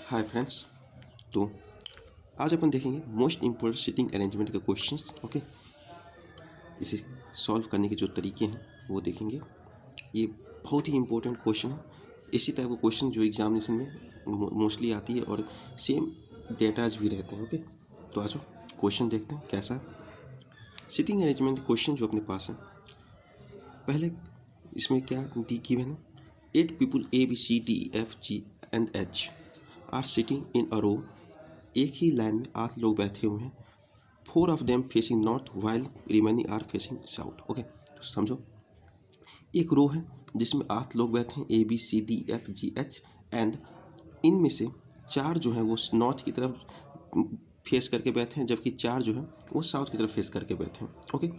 Hi friends. तो आज अपन देखेंगे मोस्ट इम्पोर्टेंट सिटिंग अरेंजमेंट के क्वेश्चंस। ओके, इसे सॉल्व करने के जो तरीके हैं वो देखेंगे। ये बहुत ही इम्पोर्टेंट क्वेश्चन है। इसी टाइप का क्वेश्चन जो एग्जामिनेशन में मोस्टली आती है और सेम डेटाज भी रहते हैं। ओके, तो आज क्वेश्चन देखते हैं कैसा है। सिटिंग अरेंजमेंट क्वेश्चन जो अपने पास है, पहले इसमें क्या गिवन है, 8 people A B C D E F G and H are sitting in a row. एक ही लाइन में 8 लोग बैठे हुए हैं। 4 of them facing north while remaining are facing south. Okay, तो समझो एक रो है जिसमें 8 लोग बैठे हैं, A B C D F G H, and इनमें से 4 जो हैं वो नॉर्थ की तरफ फेस करके बैठे हैं, जबकि 4 जो हैं वो साउथ की तरफ फेस करके बैठे हैं। ओके,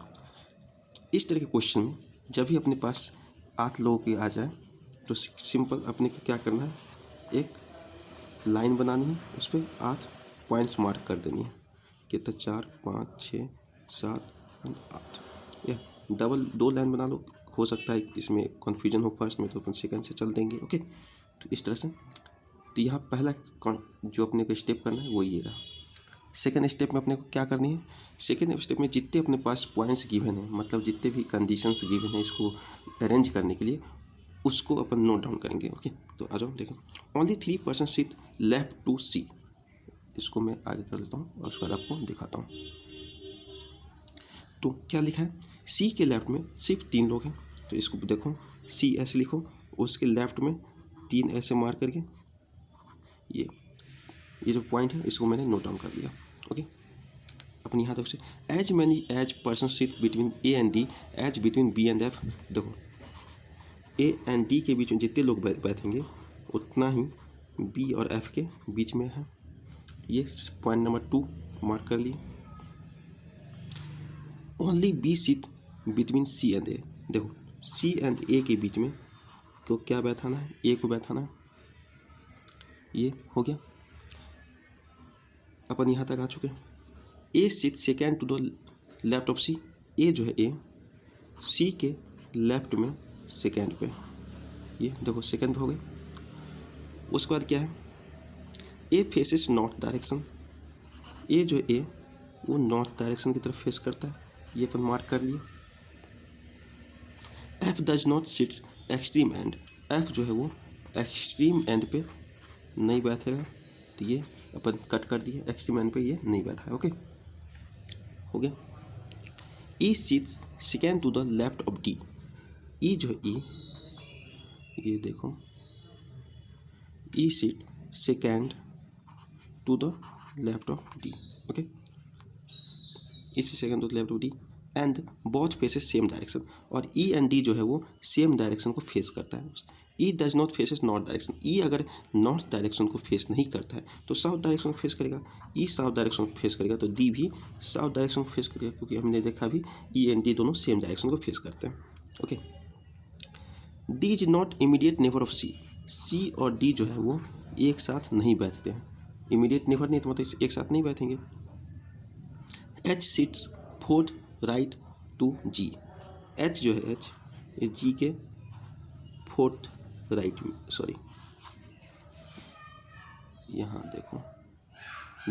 इस तरह के क्वेश्चन में जब भी अपने पास 8 लोगों की आ जाए तो सिंपल अपने को क्या करना है, एक लाइन बनानी है, उस पर 8 पॉइंट्स मार्क कर देनी है। कितना, 4 5 6 7 8, या डबल 2 लाइन बना लो। हो सकता है इसमें कन्फ्यूजन हो फर्स्ट में, तो अपन सेकंड से चल देंगे। ओके, तो इस तरह से तो यहाँ पहला जो अपने को स्टेप करना है वो ये रहा। सेकेंड स्टेप में अपने को क्या करनी है, सेकेंड स्टेप में जितने अपने पास पॉइंट्स गिवन है, मतलब जितने भी कंडीशंस गिवन है इसको अरेंज करने के लिए, उसको अपन नोट डाउन करेंगे। ओके, तो आ जाओ देखें। Only 3 person sit left to C. इसको मैं आगे कर लेता हूँ और उसके बाद आपको दिखाता हूँ। तो क्या लिखा है, सी के लेफ्ट में सिर्फ 3 लोग हैं, तो इसको देखो, सी ऐसे लिखो, उसके लेफ्ट में 3 ऐसे मार्क करके ये जो पॉइंट है इसको मैंने नोट डाउन कर लिया। ओके, अपन यहाँ तक से as many as person sit between A and D as between B and F. देखो ए एंड डी के बीच में जितने लोग बैठेंगे उतना ही बी और एफ के बीच में है। ये पॉइंट नंबर 2 मार्क कर लिए। Only B sit between C and A. देखो सी एंड ए के बीच में तो क्या बैठाना है, ए को बैठाना है। ये हो गया, अपन यहाँ तक आ चुके हैं। A sit second to the left of C. A जो है ए सी के लेफ्ट में सेकेंड पे, ये देखो सेकेंड पे हो गए। उसके बाद क्या है, ए फेसेस नॉर्थ डायरेक्शन। ए जो ए वो नॉर्थ डायरेक्शन की तरफ फेस करता है, ये अपन मार्क कर लिए। F does not sit extreme and. F जो है वो एक्सट्रीम एंड पे नहीं बैठेगा, तो ये अपन कट कर दिए, एक्सट्रीम एंड पे ये नहीं बैठा है। ओके, हो गया। E sits second to the left of D. E जो है ई, ये देखो, E seat second to the left of D. Okay, इसी second to the left of D and both faces same direction. और E and D जो है वो same direction को फेस करता है। E does not faces north direction. E अगर north direction को फेस नहीं करता है तो साउथ डायरेक्शन को फेस करेगा। ई साउथ डायरेक्शन को फेस करेगा तो डी भी साउथ डायरेक्शन को फेस करेगा, क्योंकि हमने देखा भी ई एंड डी दोनों सेम डायरेक्शन को फेस करते हैं। Okay, D is not immediate neighbour of C. C और डी जो है वो एक साथ नहीं बैठते हैं। इमीडिएट नेबर नहीं तो मतलब एक साथ नहीं बैठेंगे। H sits fourth right to G. H जो है एच ये जी के फोर्थ राइट में, सॉरी यहाँ देखो,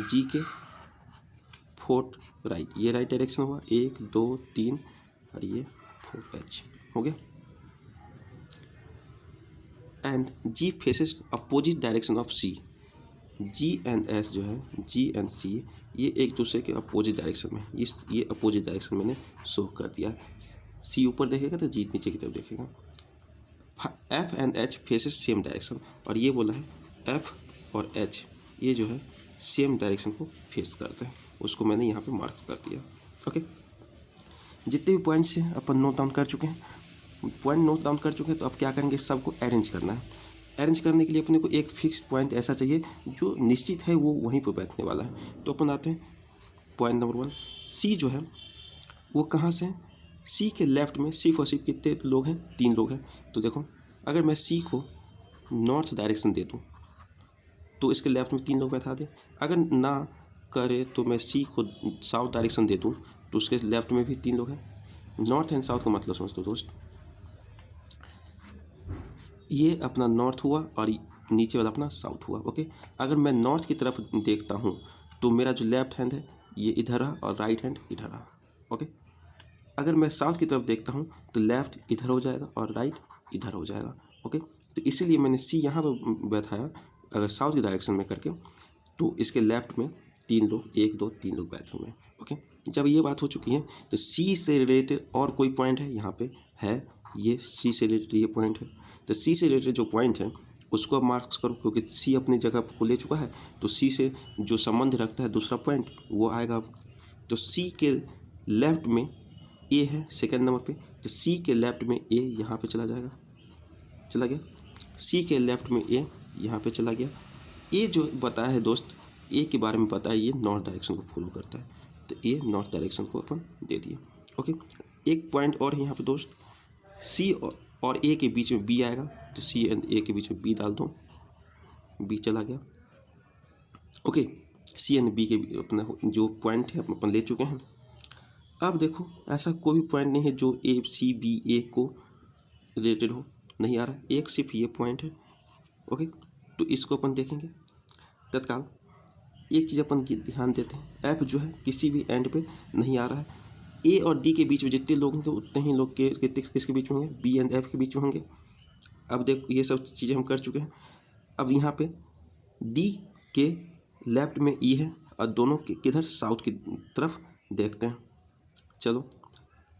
जी के फोर्थ राइट, ये राइट डायरेक्शन हुआ, 1 2 3 और ये 4, एच हो गया। And G faces opposite direction of C. G and S जो है, जी एंड सी ये एक दूसरे के अपोजिट डायरेक्शन में, ये अपोजिट डायरेक्शन मैंने शो कर दिया। सी ऊपर देखेगा तो जी नीचे की तरफ देखेगा। F and H faces same direction, और ये बोला है एफ और एच ये जो है सेम डायरेक्शन को फेस करते हैं, उसको मैंने यहाँ पे मार्क कर दिया। ओके, जितने भी पॉइंट्स हैं अपन नोट डाउन कर चुके हैं। पॉइंट नोट डाउन कर चुके हैं, तो अब क्या करेंगे, सबको अरेंज करना है। अरेंज करने के लिए अपने को एक फिक्स पॉइंट ऐसा चाहिए जो निश्चित है वो वहीं पर बैठने वाला है। तो अपन आते हैं पॉइंट नंबर 1। सी जो है वो कहाँ से है, सी के लेफ्ट में सिर्फ और सिर्फ कितने लोग हैं, 3 लोग हैं। तो देखो अगर मैं सी को नॉर्थ डायरेक्शन दे दूँ तो इसके लेफ्ट में 3 लोग बैठा दें। अगर ना करे तो मैं सी को साउथ डायरेक्शन दे दूँ तो उसके लेफ्ट में भी 3 लोग हैं। नॉर्थ एंड साउथ का मतलब समझ दो दोस्त, ये अपना नॉर्थ हुआ और नीचे वाला अपना साउथ हुआ। ओके, अगर मैं नॉर्थ की तरफ देखता हूँ तो मेरा जो लेफ्ट हैंड है ये इधर रहा और राइट हैंड इधर रहा। ओके, अगर मैं साउथ की तरफ देखता हूँ तो लेफ्ट इधर हो जाएगा और राइट इधर हो जाएगा। ओके, तो इसीलिए मैंने सी यहाँ पर बैठाया अगर साउथ की डायरेक्शन में करके, तो इसके लेफ्ट में 3 लोग, 1 2 3 लोग बैठे हुए हैं। ओके, जब ये बात हो चुकी है तो सी से रिलेटेड और कोई पॉइंट है यहाँ पे है, ये सी से रिलेटेड ये पॉइंट है, तो सी से रिलेटेड जो पॉइंट है उसको आप मार्क्स करो, क्योंकि सी अपनी जगह को ले चुका है, तो सी से जो संबंध रखता है दूसरा पॉइंट वो आएगा। तो सी के लेफ्ट में ए है सेकेंड नंबर पे, तो सी के लेफ्ट में ए यहाँ पे चला जाएगा, चला गया। सी के लेफ्ट में ए यहाँ पे चला गया। ए जो बताया है दोस्त, ए के बारे में पता है ये नॉर्थ डायरेक्शन को फॉलो करता है, तो ए नॉर्थ डायरेक्शन को अपन दे दिए। ओके, एक पॉइंट और है यहाँ पे दोस्त, सी और ए के बीच में बी आएगा, तो सी एंड ए के बीच में बी डाल दो, बी चला गया। ओके, सी एंड बी के अपना जो पॉइंट है अपन ले चुके हैं। अब देखो ऐसा कोई भी पॉइंट नहीं है जो ए सी बी ए को रिलेटेड हो, नहीं आ रहा है, एक सिर्फ ये पॉइंट है। ओके, तो इसको अपन देखेंगे तत्काल। एक चीज़ अपन ध्यान देते हैं, एफ जो है किसी भी एंड पे नहीं आ रहा है। ए और डी के बीच में जितने लोग होंगे उतने ही लोग के किसके बीच में होंगे, बी एंड एफ के बीच में होंगे। अब देखो ये सब चीज़ें हम कर चुके हैं। अब यहाँ पे डी के लेफ्ट में ई है और दोनों के किधर साउथ की तरफ देखते हैं। चलो,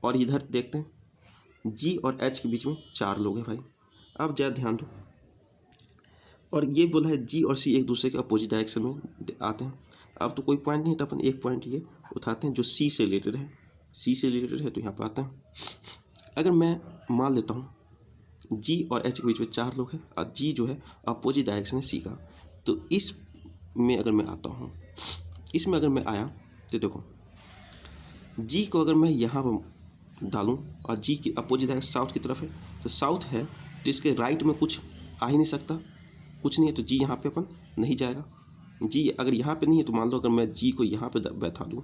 और इधर देखते हैं जी और एच के बीच में 4 लोग हैं भाई। अब ज़रा ध्यान दो, और ये बोला है जी और सी एक दूसरे के अपोजिट डायरेक्शन में आते हैं। अब तो कोई पॉइंट नहीं, तो अपन एक पॉइंट ये उठाते हैं जो सी से रिलेटेड है, सी से रिलेटेड है तो यहाँ पे आते हैं। अगर मैं मान लेता हूँ जी और एच के बीच में 4 लोग हैं और जी जो है अपोजिट डायरेक्शन है सी का, तो इस में अगर मैं आता हूँ, इसमें अगर मैं आया तो देखो जी को अगर मैं यहाँ पर डालूँ और जी की अपोजिट डायरेक्शन साउथ की तरफ है, तो साउथ है तो इसके राइट में कुछ आ ही नहीं सकता, कुछ नहीं है, तो जी यहाँ पे अपन नहीं जाएगा। जी अगर यहाँ पे नहीं है तो मान लो अगर मैं जी को यहाँ पे बैठा दूँ,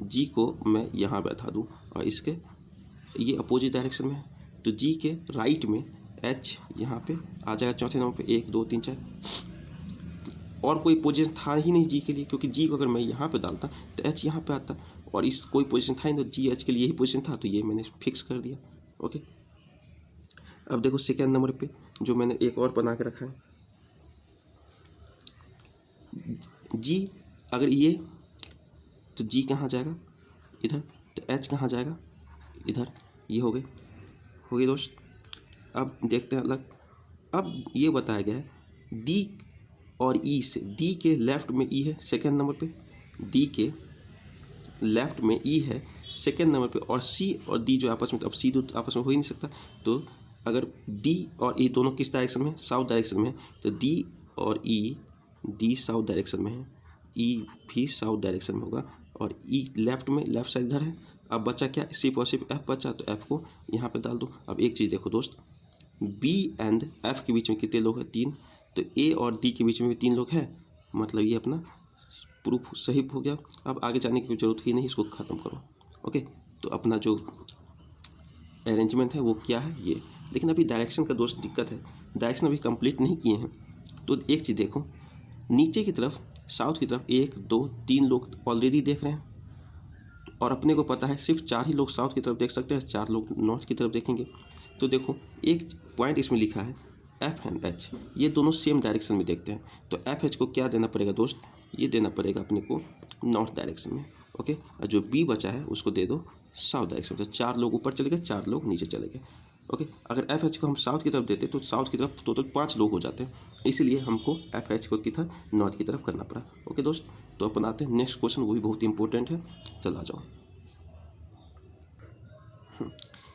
जी को मैं यहाँ बैठा दूँ और इसके ये अपोजिट डायरेक्शन में है, तो जी के राइट में एच यहाँ पे आ जाएगा चौथे नंबर पे, 1 2 3 4। और कोई पोजीशन था ही नहीं जी के लिए, क्योंकि जी को अगर मैं यहाँ पे डालता तो एच यहाँ पे आता, और इस कोई पोजीशन था ही नहीं, तो जी एच के लिए यही पोजीशन था, तो ये मैंने फिक्स कर दिया। ओके, अब देखो सेकेंड नंबर पे जो मैंने एक और बना के रखा है, जी अगर ये, तो जी कहाँ जाएगा इधर, तो एच कहाँ जाएगा इधर, ये हो गई दोस्त। अब देखते हैं अलग। अब ये बताया गया है डी और ई से, डी के लेफ्ट में ई है सेकेंड नंबर पे, डी के लेफ्ट में ई है सेकेंड नंबर पे, और सी और डी जो आपस में, अब सी तो आपस में हो ही नहीं सकता, तो अगर डी और ई दोनों किस डायरेक्शन में, साउथ डायरेक्शन में है, तो डी और ई, डी साउथ डायरेक्शन में है, ई भी साउथ डायरेक्शन में होगा, और ई लेफ्ट में, लेफ्ट साइड इधर है। अब बचा क्या, सिर्फ और सिर्फ एफ बचा, तो एफ को यहाँ पे डाल दो। अब एक चीज़ देखो दोस्त, बी एंड एफ के बीच में कितने लोग हैं, 3, तो ए और डी के बीच में भी 3 लोग हैं, मतलब ये अपना प्रूफ सही हो गया। अब आगे जाने की कोई ज़रूरत ही नहीं, इसको ख़त्म करो। ओके, तो अपना जो अरेंजमेंट है वो क्या है ये, लेकिन अभी डायरेक्शन का दोस्त दिक्कत है, डायरेक्शन अभी कंप्लीट नहीं किए हैं। तो एक चीज़ देखो, नीचे की तरफ साउथ की तरफ 1 2 3 लोग ऑलरेडी देख रहे हैं, और अपने को पता है सिर्फ 4 ही लोग साउथ की तरफ देख सकते हैं, 4 लोग नॉर्थ की तरफ देखेंगे। तो देखो एक पॉइंट इसमें लिखा है एफ एंड एच, ये दोनों सेम डायरेक्शन में देखते हैं, तो एफ एच को क्या देना पड़ेगा दोस्त, ये देना पड़ेगा अपने को नॉर्थ डायरेक्शन में। ओके, और जो बी बचा है उसको दे दो साउथ डायरेक्शन, तो 4 लोग ऊपर चले गए, 4 लोग नीचे चले गए। ओके, अगर एफ एच को हम साउथ की तरफ देते तो साउथ की तरफ टोटल 5 लोग हो जाते हैं, इसलिए हमको एफ एच को किधर, नॉर्थ की तरफ करना पड़ा। ओके दोस्त, तो अपन आते हैं नेक्स्ट क्वेश्चन, वो भी बहुत ही इंपॉर्टेंट है, चला जाओ।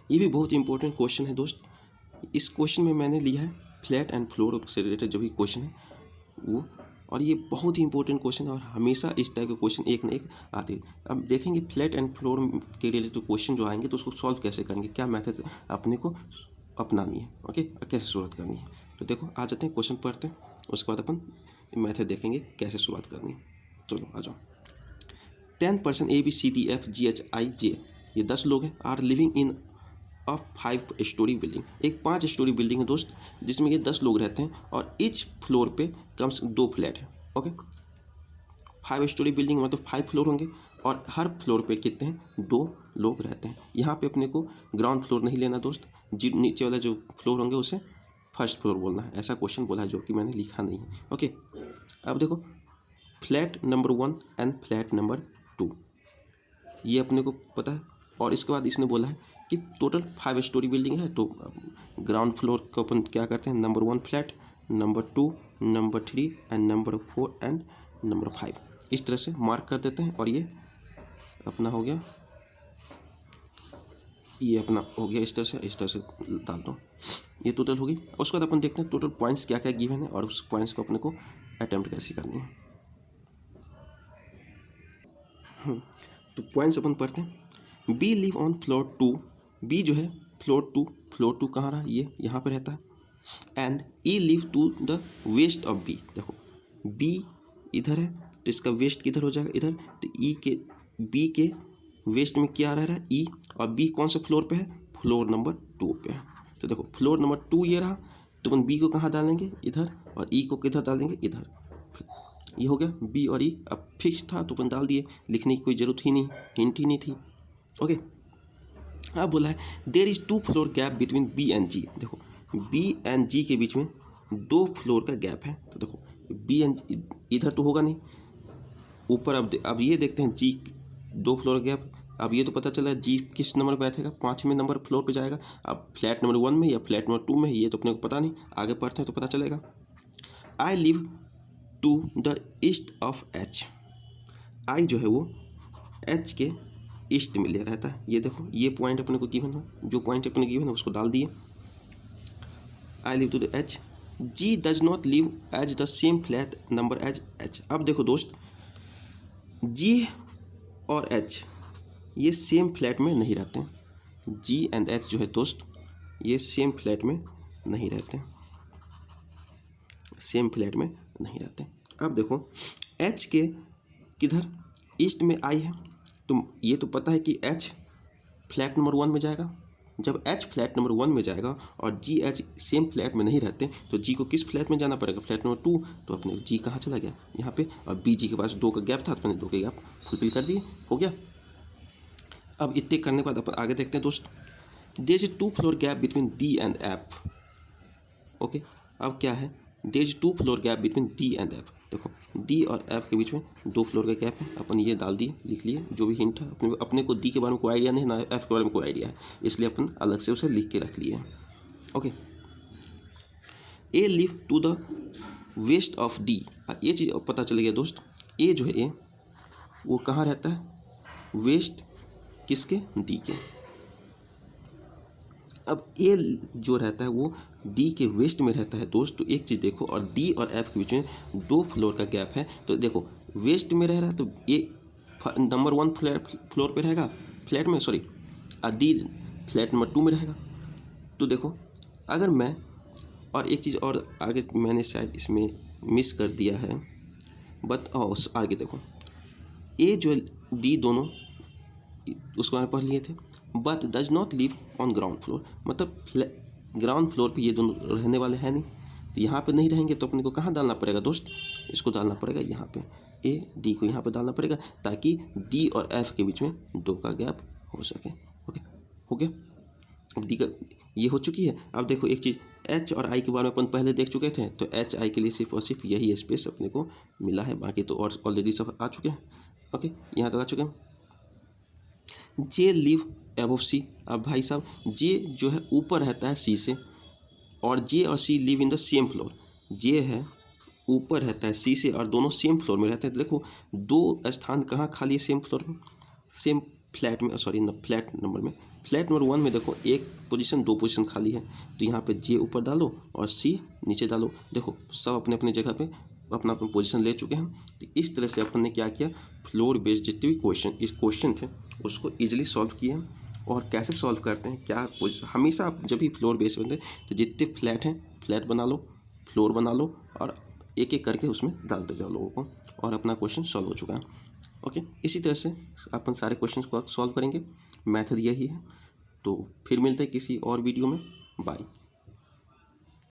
ये भी बहुत इंपॉर्टेंट क्वेश्चन है दोस्त। इस क्वेश्चन में मैंने लिया है फ्लैट एंड फ्लोर से रिलेटेड जो भी क्वेश्चन है वो, और ये बहुत ही इंपॉर्टेंट क्वेश्चन है, और हमेशा इस टाइप के क्वेश्चन एक न एक आते हैं। अब देखेंगे फ्लैट एंड फ्लोर के रिलेटेड क्वेश्चन जो आएंगे तो उसको सॉल्व कैसे करेंगे, क्या मेथड अपने को अपनानी है, ओके, कैसे शुरुआत करनी है। तो देखो आ जाते हैं क्वेश्चन पढ़ते हैं, उसके बाद अपन मेथड देखेंगे कैसे शुरुआत करनी है। चलो आ जाओ। 10 पर्सन ABCDFGHIJ, ये 10 लोग हैं, are living in of 5 storey building. एक 5 स्टोरी बिल्डिंग है दोस्त, जिसमें ये 10 लोग रहते हैं और ईच फ्लोर पे कम से 2 फ्लैट है। ओके, 5 स्टोरी बिल्डिंग मतलब 5 फ्लोर होंगे और हर फ्लोर पे कितने हैं, 2 लोग रहते हैं। यहाँ पे अपने को ग्राउंड फ्लोर नहीं लेना दोस्त, जी नीचे वाला जो फ्लोर होंगे उसे फर्स्ट फ्लोर बोलना है। ऐसा क्वेश्चन बोला है जो कि मैंने लिखा नहीं है। ओके, अब देखो flat number 1 and flat number 2 ये अपने को पता है। और इसके बाद इसने बोला है कि टोटल 5 स्टोरी बिल्डिंग है, तो ग्राउंड फ्लोर को अपन क्या करते हैं, number 1 flat, number 2, number 3 and number 4 and number 5 इस तरह से मार्क कर देते हैं। और ये अपना हो गया, ये अपना हो गया इस तरह से डाल दो, ये टोटल होगी। उसके बाद अपन देखते हैं टोटल पॉइंट्स क्या क्या गिवन है और उस पॉइंट्स को अपने को अटेम्प्ट कैसे करनी है। तो पॉइंट्स अपन पढ़ते हैं। B live on floor 2, B जो है फ्लोर 2 कहाँ रहा, ये यहाँ पे रहता है। And E live to the west of B, देखो बी इधर है तो इसका वेस्ट किधर हो जाएगा, इधर। तो ई के बी के वेस्ट में क्या रह रहा है, ई, और बी कौन से फ्लोर पे है, फ्लोर नंबर 2 पे है। तो देखो फ्लोर नंबर 2 ये रहा, तो अपन बी को कहाँ डालेंगे, इधर, और ई को किधर डालेंगे, इधर। ये हो गया बी और ई। अब फिक्स था तो अपन डाल दिए, लिखने की कोई ज़रूरत ही नहीं, हिंट ही नहीं थी। ओके, अब बोला है there is 2 floor gap between B and G, देखो बी एंड जी के बीच में 2 फ्लोर का गैप है। तो देखो बी एंड इधर तो होगा नहीं, ऊपर अब ये देखते हैं जी 2 फ्लोर गैप। अब ये तो पता चला जी किस नंबर पे बैठेगा, 5वें नंबर फ्लोर पे जाएगा। अब फ्लैट नंबर 1 में या फ्लैट नंबर 2 में, ये तो अपने को पता नहीं, आगे पढ़ते हैं तो पता चलेगा। I live to the east of H, I जो है वो एच के ईस्ट में ले रहता है। ये देखो ये पॉइंट अपने को गिवन है, जो पॉइंट अपने गिवन है उसको डाल दिए। I live to the H, G does not live as the same flat number as H. अब देखो दोस्त जी और एच ये सेम फ्लैट में नहीं रहते हैं। जी एंड एच जो है दोस्त ये सेम फ्लैट में नहीं रहते हैं, सेम फ्लैट में नहीं रहते। अब देखो एच के किधर, ईस्ट में आई है, तो ये तो पता है कि एच फ्लैट नंबर 1 में जाएगा। जब एच फ्लैट नंबर 1 में जाएगा और जी एच सेम फ्लैट में नहीं रहते, तो जी को किस फ्लैट में जाना पड़ेगा, फ्लैट नंबर 2। तो अपने जी कहाँ चला गया, यहाँ पे। और बी जी के पास 2 का गैप था, तो मैंने 2 के गैप फुलफिल कर दिए, हो गया। अब इतने करने के बाद अपन आगे देखते हैं दोस्त। There is 2 floor gap between D and F. Okay, अब क्या है, there is 2 floor gap between D and F. देखो डी और एफ के बीच में 2 फ्लोर का गैप है, अपन ये डाल दिए, लिख लिए जो भी हिंट है। अपने को डी के बारे में कोई आइडिया नहीं, ना एफ के बारे में कोई आइडिया है, इसलिए अपन अलग से उसे लिख के रख लिए हैं। Okay, A live to the west of D, ये चीज़ पता चल गया दोस्त। ए जो है ए वो कहाँ रहता है, वेस्ट किसके, डी के। अब ए जो रहता है वो डी के वेस्ट में रहता है दोस्त। तो एक चीज़ देखो, और डी और एफ के बीच में 2 फ्लोर का गैप है, तो देखो वेस्ट में रह रहा है तो ए नंबर 1 फ्लोर पे रहेगा, फ्लैट में, सॉरी, और डी फ्लैट नंबर 2 में रहेगा। तो देखो अगर मैं, और एक चीज़ और आगे मैंने शायद इसमें मिस कर दिया है, बट आगे देखो ए जो डी दोनों उसको मैंने पढ़ लिए थे। But does not live on ground floor, मतलब ग्राउंड फ्लोर पे ये दोनों रहने वाले हैं नहीं, तो यहाँ पे नहीं रहेंगे, तो अपने को कहाँ डालना पड़ेगा दोस्त, इसको डालना पड़ेगा यहाँ पे, ए डी को यहाँ पे डालना पड़ेगा, ताकि डी और एफ के बीच में 2 का गैप हो सके। ओके, हो गया। अब डी का ये हो चुकी है। अब देखो एक चीज़, एच और आई के बारे में अपन पहले देख चुके थे, तो एच आई के लिए सिर्फ और सिर्फ यही स्पेस अपने को मिला है, बाकी तो और ऑलरेडी सब आ चुके हैं। ओके, यहाँ तक आ चुके हैं। जे लिव एबव सी, अब भाई साहब जे जो है ऊपर रहता है सी से, और जे और C live in the same floor. J है ऊपर रहता है सी से और दोनों सेम फ्लोर में रहते हैं। तो देखो 2 स्थान कहाँ खाली है सेम फ्लोर में, सेम फ्लैट में, सॉरी फ्लैट नंबर में। फ्लैट नंबर 1 में देखो 1 पोजीशन 2 पोजीशन खाली है, तो यहाँ पे जे ऊपर डालो और सी नीचे डालो। देखो सब अपने अपने जगह पे अपना अपना पोजीशन ले चुके हैं। तो इस तरह से अपन ने क्या किया, फ्लोर बेस्ड जितने भी क्वेश्चन थे उसको ईजिली सॉल्व किए हैं। और कैसे सॉल्व करते हैं, क्या हमेशा आप जब भी फ्लोर बेस्ड बनते हैं तो जितने फ्लैट हैं फ्लैट बना लो, फ्लोर बना लो, और एक एक करके उसमें डालते जाओ लोगों को, और अपना क्वेश्चन सॉल्व हो चुका है। ओके, इसी तरह से अपन सारे क्वेश्चंस को सॉल्व करेंगे। मेथड यही है, तो फिर मिलते हैं किसी और वीडियो में। बाय।